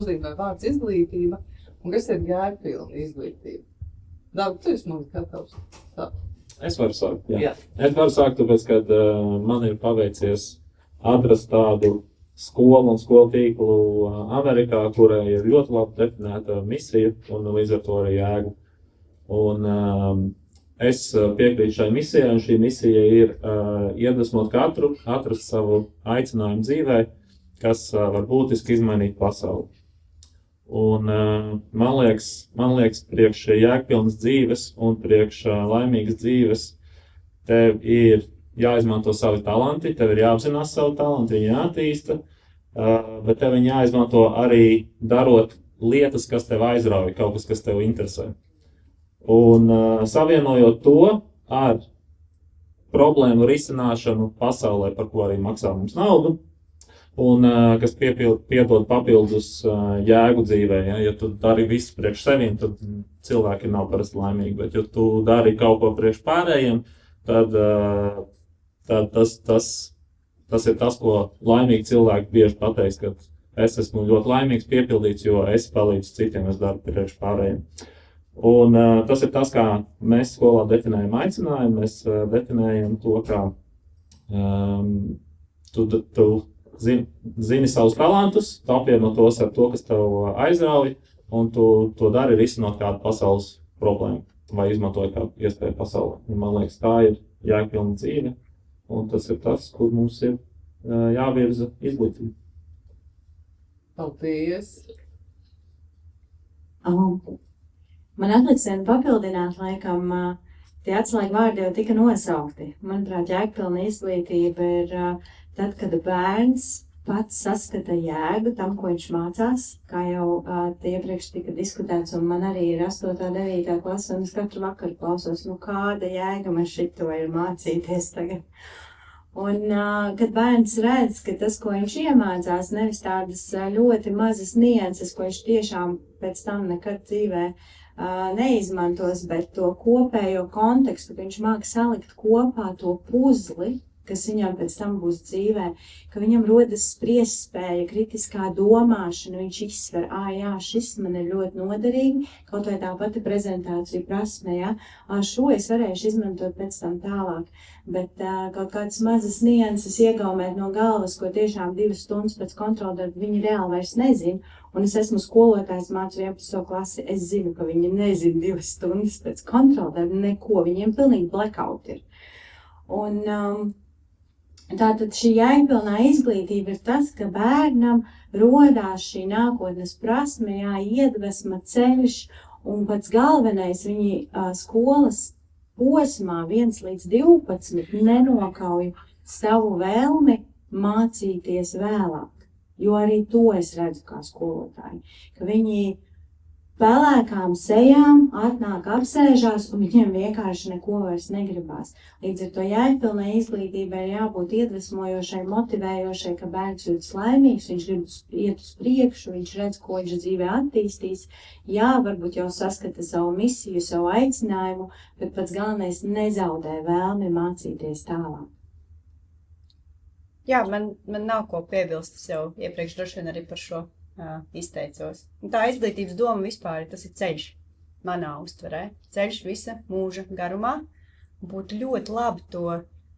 nozīmē vārds izglītība un kas ir jēgpilna izglītība? Dāvi, tu esi mums gatavs. Tā. Es varu sākt, jā. Jā. Es varu sākt, tāpēc, kad man ir paveicies atrast tādu skolu un skolu tīklu Amerikā, kurai ir ļoti labi definēta misija un līdz ar to arī jēga. Un es piekrītu šai misijai, un šī misija ir iedvesmot katru, atrast savu aicinājumu dzīvē, kas var būtiski izmainīt pasauli. Un man liekas, priekš jēgpilnas dzīves un priekš laimīgas dzīves tev ir jāizmanto savi talanti, tev ir jāapzinās savu talantu, viņi jātīsta, bet tev viņi jāizmanto arī darot lietas, kas tev aizrauj, kaut kas tev interesē. Un savienojot to ar problēmu risināšanu pasaulē, par ko arī maksā mums naudu, un kas piedod papildus jēgu dzīvē. Ja tu dari visu priekš seviem, tad cilvēki nav parasti laimīgi, bet ja tu dari kaut ko priekš pārējiem, tad tas ir tas, ko laimīgi cilvēki bieži pateiks, ka es esmu ļoti laimīgs, piepildīts, jo es palīdzu citiem, es daru priekš pārējiem. Un tas ir tas, kā mēs skolā definējam aicinājumu, mēs definējam to, kā tu zini savus talantus, tu apvieno tos ar to, kas tev aizrauj, un tu to dari risinot kādu pasaules problēmu vai izmantojot kādu iespēju pasaulē. Un man liekas, tā ir jēgpilna dzīve, un tas ir tas, kur mums ir jāvirza izglītība. Paldies! Man atliks vien papildināt, laikam, tie atslēgu vārdi jau tika nosaukti. Manuprāt, jēgpilna izglītība ir tad, kad bērns pats saskata jēgu tam, ko viņš mācās, kā jau iepriekš tika diskutēts, un man arī ir 8. 9. klase, un es katru vakaru klausos, kāda jēga man šito ir mācīties tagad. Un, kad bērns redz, ka tas, ko viņš iemācās, nevis tādas ļoti mazas nianses, ko viņš tiešām pēc tam nekad dzīvē neizmantos, bet to kopējo kontekstu, ka viņš māk salikt kopā to puzli, kas viņam pēc tam būs dzīvē, ka viņam rodas spriestspēja, kritiskā domāšana, viņš izsver, jā, šis man ir ļoti noderīgi, kaut vai tā pati prezentācija prasme, šo es varēšu izmantot pēc tam tālāk, bet kaut kādas mazas nianses iegaumēt no galvas, ko tiešām 2 stundas pēc kontroldarba viņi reāli vairs nezina, un es esmu skolotājs, mācu 11. klasi, es zinu, ka viņi nezina 2 stundas pēc kontroldarba neko, viņiem pilnīgi blackout ir. Un tātad šī jēgpilnā izglītība ir tas, ka bērnam rodās šī nākotnes prasme, iedvesma, ceļš, un pats galvenais viņi skolas posmā 1 līdz 12 nenokauj savu vēlmi mācīties vēlāk, jo arī to es redzu kā skolotāji, ka viņi pelēkām sejām atnāk apsēžās un viņiem vienkārši neko vairs negribās. Līdz ar to jēgpilnai izglītībai ir jābūt iedvesmojošai, motivējošai, ka bērns jūtas laimīgs, viņš grib iet uz priekšu, viņš redz, ko viņš dzīvē attīstīs. Jā, varbūt jau saskata savu misiju, savu aicinājumu, bet pats galvenais nezaudē vēlmi mācīties tālāk. Jā, man nav ko piebilst, es jau iepriekš droši vien arī par šo izteicos. Un tā izglītības doma vispār, tas ir ceļš manā uztverē. Ceļš visa mūža garumā. Būtu ļoti labi to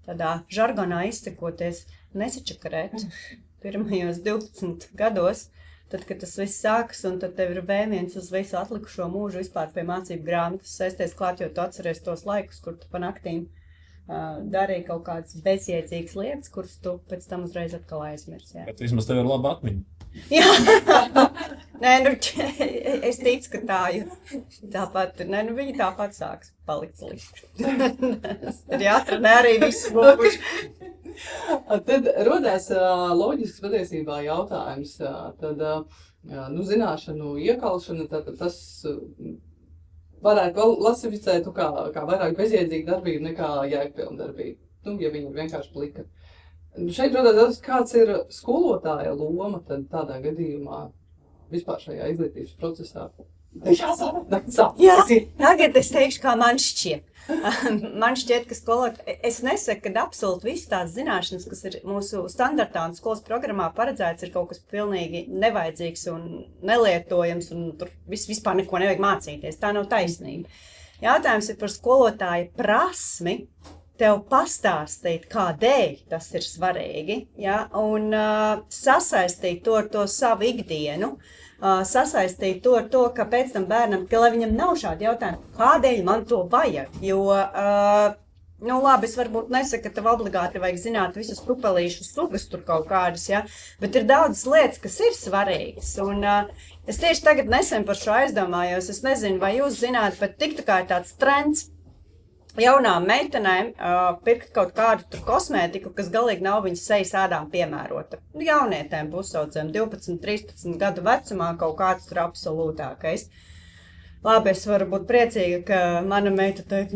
tādā žargonā izsakoties, nesačakarēt pirmajos 12 gados, tad, kad tas viss sākas, un tad tev ir vēmiens uz visu atlikušo mūžu vispār pie mācību grāmatas sēsties klāt, jo tu atceries tos laikus, kur tu pa naktīm darīja kaut kādas bezjēdzīgas lietas, kuras tu pēc tam uzreiz atkal aizmirsi. Bet vismaz tev ir laba atmiņa. Jā, nē, es ticu, ka tā ir tāpat, viņi tāpat sāks palikt slikti. Ir jāatrenē arī visu mūžu. Tad rodās loģisks patiesībā jautājums, tad, zināšanu iekalšana, tad tas varētu vēl klasificēt kā vairāk bezjēdzīga darbība nekā jēgpilna darbība, ja viņa ir vienkārši plika. Šeit rodās, kāds ir skolotāja loma tad tādā gadījumā vispār šajā izglītības procesā? Jā, tagad es teikšu, kā man šķiet. Man šķiet, ka es nesaku, ka absolūti visas tās zināšanas, kas ir mūsu standartā un skolas programmā paredzēts, ir kaut kas pilnīgi nevajadzīgs un nelietojams, un tur vispār neko nevajag mācīties. Tā nav taisnība. Jautājums ir par skolotāja prasmi tev pastāstīt, kādēļ tas ir svarīgi, ja? Un sasaistīt to ar to savu ikdienu, sasaistīt to ar to, ka pēc tam bērnam, ka lai viņam nav šādi jautājumi, kādēļ man to vajag, jo, nu labi, es varbūt nesaku, ka tev obligāti vajag zināt visas pupelīšu sugas tur kaut kādas, ja, bet ir daudzas lietas, kas ir svarīgas, un es tieši tagad nesen par šo aizdomājos, es nezinu, vai jūs zināt, bet tik tā kā ir tāds trends, jaunām meitenēm pirkt kaut kādu tur kosmētiku, kas galīgi nav viņas sejas ādām piemērota. Jaunietēm pusaudzēm, 12, 13 gadu vecumā kaut kāds tur absolūtākais. Labi, es varu būt priecīga, ka mana meita teikt,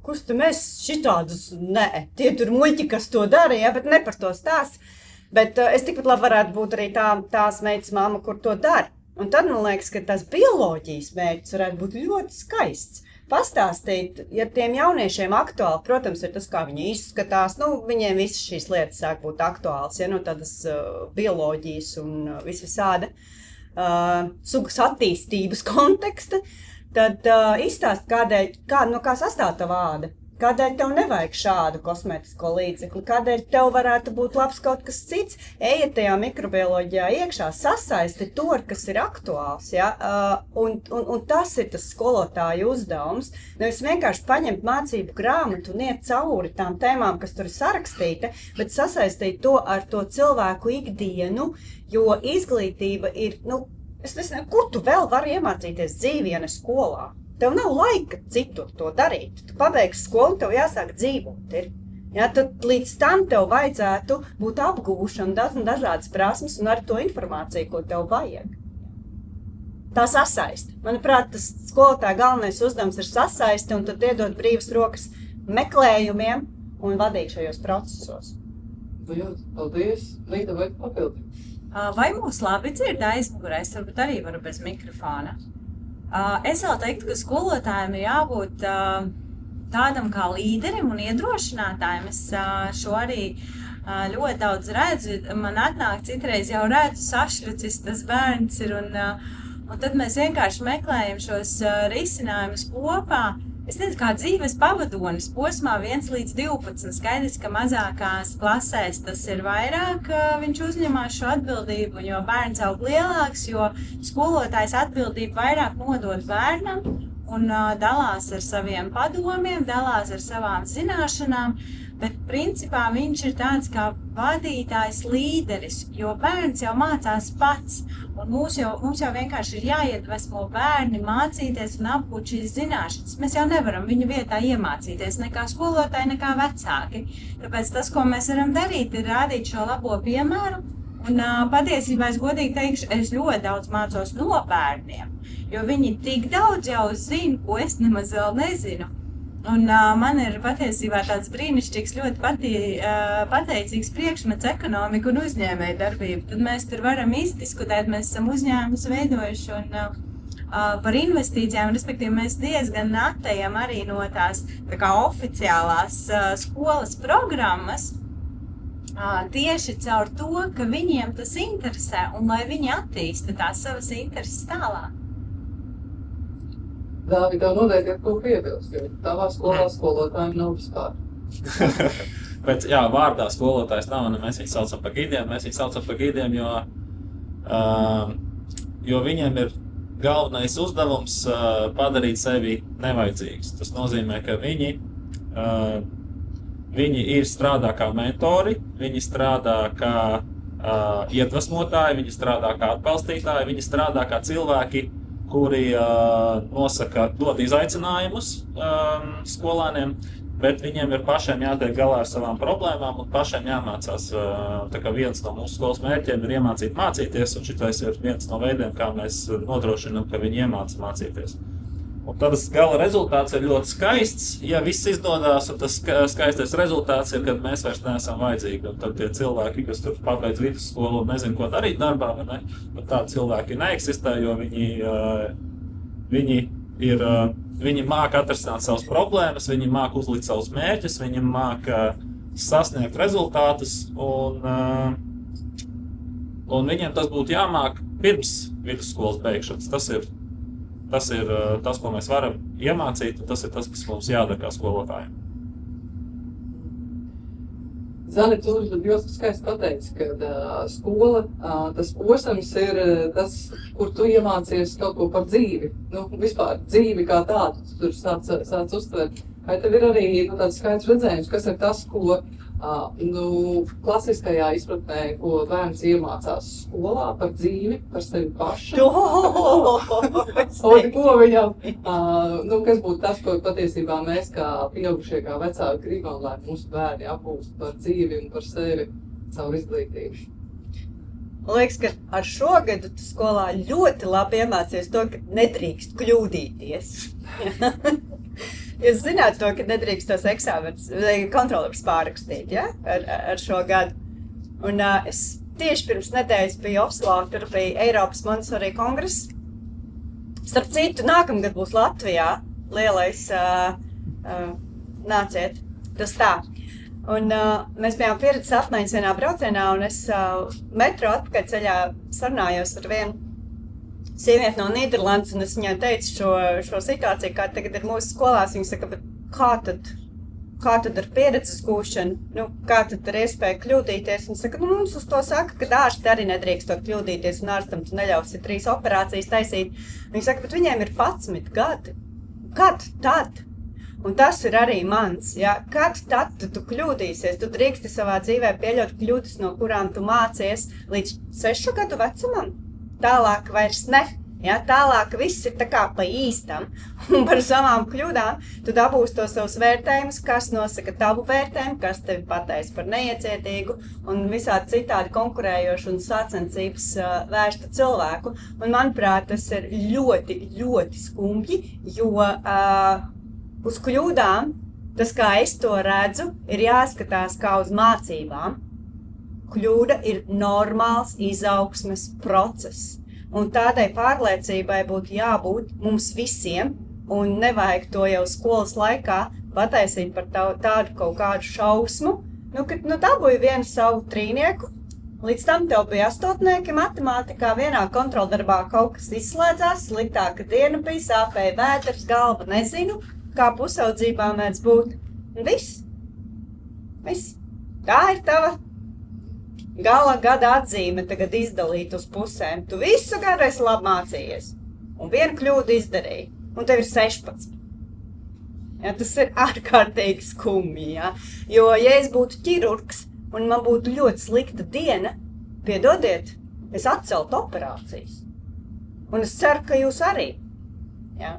kas tu mēs šitādus, nē, tie tur muļķi, kas to dara, ja, bet ne par to stāst. Bet es tikpat labi varētu būt arī tās meitas mamma, kur to dara. Un tad man liekas, ka tās bioloģijas mērķis varētu būt ļoti skaists. Pastāstīt, ja tiem jauniešiem aktuāli, protams, ir tas, kā viņi izskatās, nu, viņiem visas šīs lietas sāk būt aktuāls, ja, nu, tādas bioloģijas un visvisāda sugas attīstības konteksta, tad izstāst, kā sastāv tava āda. Kādēļ tev nevajag šādu kosmētisko līdzekli, kādēļ tev varētu būt labs kaut kas cits, ejiet tajā mikrobioloģijā iekšā, sasaisti to, kas ir aktuāls, ja? Un tas ir tas skolotāju uzdevums, nevis vienkārši paņemt mācību grāmatu un iet cauri tām tēmām, kas tur ir sarakstīta, bet sasaistīt to ar to cilvēku ikdienu, jo izglītība ir, es nezinu, kur tu vēl vari iemācīties dzīvi, ja ne skolā. Tev nav laika citur to darīt. Tu pabeigsi skolu, tev jāsāk dzīvot. Ja, tad līdz tam tev vajadzētu būt apgūšana, dažādas prasmes un arī to informāciju, ko tev vajag. Tā sasaiste. Manuprāt, tas skolotāja galvenais uzdevums ir sasaiste un tad iedot brīvas rokas meklējumiem un vadīt šajos procesos. Paldies. Līta, vai papildīt? Vai mūs labi dzird aizmugurē? Es varbūt arī varu bez mikrofona. Es vēl teiktu, ka skolotājiem ir jābūt tādam kā līderim un iedrošinātājiem. Es šo arī ļoti daudz redzu. Man atnāk citreiz jau redzu sašķrucis, tas bērns ir, un tad mēs vienkārši meklējam šos risinājumus kopā. Es nezinu, kā dzīves pavadonis posmā 1 līdz 12. Skaidrs, ka mazākās klasēs tas ir vairāk, viņš uzņemās šo atbildību, jo bērns aug lielāks, jo skolotājs atbildību vairāk nodod bērnam un dalās ar saviem padomiem, dalās ar savām zināšanām, bet principā viņš ir tāds kā vadītājs līderis, jo bērns jau mācās pats, un mums jau vienkārši ir jāiedvesmo bērni mācīties un apgūt šīs zināšanas. Mēs jau nevaram viņu vietā iemācīties, nekā skolotāji, nekā vecāki. Tāpēc tas, ko mēs varam darīt, ir rādīt šo labo piemēru, un patiesībā es godīgi teikšu, es ļoti daudz mācos no bērniem, jo viņi tik daudz jau zina, ko es nemaz vēl nezinu. Un man ir patiesībā tāds brīnišķīgs, ļoti pateicīgs priekšmets ekonomika un uzņēmēja darbība. Tad mēs tur varam izdiskutēt, mēs esam uzņēmumus veidojuši un par investīcijām, respektīvi mēs diezgan atejam arī no tās tā kā oficiālās skolas programmas, tieši caur to, ka viņiem tas interesē un lai viņi attīsta tās savas intereses tālāk. Dāvi, tev noteikti ir ko piebilst, jo tavā skolā skolotājiem nav vispār. Bet jā, vārdā skolotājs nav, un mēs viņu saucam par gidiem. Mēs viņu saucam par gidiem, jo viņiem ir galvenais uzdevums padarīt sevi nevajadzīgs. Tas nozīmē, ka viņi strādā kā mentori, viņi strādā kā iedvesmotāji, viņi strādā kā atbalstītāji, viņi strādā kā cilvēki, kuri dod izaicinājumus skolāniem, bet viņiem ir pašiem jātiek galā ar savām problēmām un pašiem jāmācās. Tā kā viens no mūsu skolas mērķiem ir iemācīt mācīties, un šitais ir viens no veidiem, kā mēs nodrošinām, ka viņi iemāca mācīties. Un tad tas gala rezultāts ir ļoti skaists. Ja viss izdodās, un tas skaistais rezultāts ir, kad mēs vairs neesam vajadzīgi. Un tad tie cilvēki, kas tur pabeidz vidusskolu un nezinu, ko darīt darbā, vai ne, bet tādi cilvēki neeksistē, jo viņi viņi māca atrisināt savas problēmas, viņi māca uzlikt savus mērķus, viņi māca sasniegt rezultātus, un viņiem tas būtu jāmāk pirms vidusskolas beigšanas. Tas ir tas, ko mēs varam iemācīt, un tas ir tas, kas mums jādara kā skolotājiem. Zani, tu ļoti skaisti pateici, ka skola, tas posms ir tas, kur tu iemācies kaut ko par dzīvi. Vispār dzīvi kā tādu, tu tur sāc uztvert. Vai tev ir arī tāds skaidrs redzējums, kas ir tas, ko klasiskajā izpratnē, ko bērns iemācās skolā par dzīvi, par sevi pašu? Un ko viņam, kas būtu tas, ko patiesībā mēs kā pieaugušie, kā vecāki gribam, lai mūsu bērni apgūst par dzīvi un par sevi caur izglītību? Man liekas, ka ar šo gadu tu skolā ļoti labi iemācies to, ka nedrīkst kļūdīties. Jūs zināt to, ka nedrīkst tos eksāmenus, kontrolierus pārrakstīt, ja? Ar šo gadu. Un es tieši pirms nedēļas biju Oslā, tur bija Eiropas Montessori kongress. Starp citu, nākamgad būs Latvijā lielais nāciet, tas tā. Un mēs bijām pieredzes apmaiņas vienā braucienā, un es metro atpakaļ ceļā sarunājos ar vienu sievieti no Nīderlandes, un es viņai teicu šo situāciju, kā tagad ir mūsu skolās. Viņa saka, bet kā tad ar pieredzes gūšanu, kā tad ar iespēju kļūdīties? Un saka, mums uz to saka, ka ārsti arī nedrīkstot kļūdīties, un ārstam tu neļausi 3 operācijas taisīt. Viņa saka, bet viņiem ir 11 gadi. Kad tad? Un tas ir arī mans, ja? Kad tad tu kļūdīsies? Tu drīksti savā dzīvē pieļaut kļūdas, no kurām tu mācies līdz 6 gadu vecumam. Tālāk vairs ne. Ja? Tālāk viss ir tā kā pa īstam. Un par savām kļūdām tu dabūsi tos savus vērtējumus, kas nosaka tavu vērtējumu, kas tevi pateic par neiecietīgu un visādi citādi konkurējošu un sacensības vērstu cilvēku. Un manuprāt, tas ir ļoti, ļoti skumji, jo uz kļūdām, tas kā es to redzu, ir jāskatās kā uz mācībām. Kļūda ir normāls izaugsmes process, un tādai pārliecībai būtu jābūt mums visiem, un nevajag to jau skolas laikā pataisīt par tādu kaut kādu šausmu, kad dabūju vienu savu trīnieku, līdz tam tev bija 8. matemātikā, vienā kontroldarbā kaut kas izslēdzās, sliktāka diena bija, sāpēja vēders, galva nezinu, kā pusaudzībā mēdz būt, un viss, tā ir tava gala gada atzīme tagad izdalīt uz pusēm. Tu visu gadu esi labi mācījies. Un vienu kļūdu izdarīji. Un tev ir 16. Ja, tas ir ārkārtīgi skumji. Ja? Jo, ja es būtu ķirurgs un man būtu ļoti slikta diena, piedodiet, es atceltu operācijas. Un es ceru, ka jūs arī. Ja?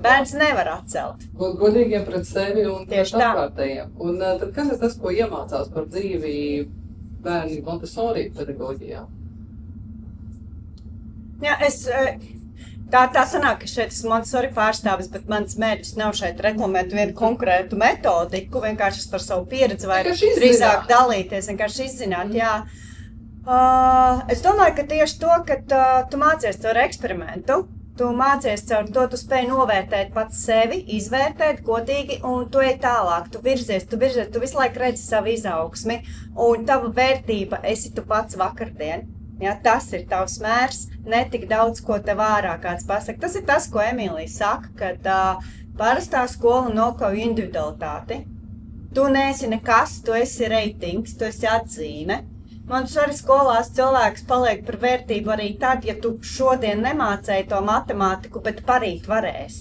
Bērns nevar atcelt. Būt godīgiem pret sevi un pret Tieši tā. apkārtējiem. Un tad kas ir tas, ko iemācās par dzīvi bērni Montessori pedagoģijā? Jā, tā sanāk, ka šeit esmu Montessori pārstāvis, bet mans mērķis nav šeit reklamēt vienu konkrētu metodiku, vienkārši par savu pieredzi vai drīzāk dalīties, vienkārši izzināt, jā. Es domāju, ka tieši to, ka tu mācies caur eksperimentu, tu mācies caur to, tu spēj novērtēt pats sevi, izvērtēt godīgi, un tu ej tālāk, tu virzies, tu visu laiku redzi savu izaugsmi, un tava vērtība esi tu pats vakardien. Ja, tas ir tavs mērs, ne tik daudz, ko tev ārā kāds pasaka. Tas ir tas, ko Emīlija saka, kad parastā skola nokauj individualitāti. Tu neesi nekas, tu esi reitings, tu esi atzīme. Montessori skolās cilvēks paliek par vērtību arī tad, ja tu šodien nemācēji to matemātiku, bet parīt varēsi.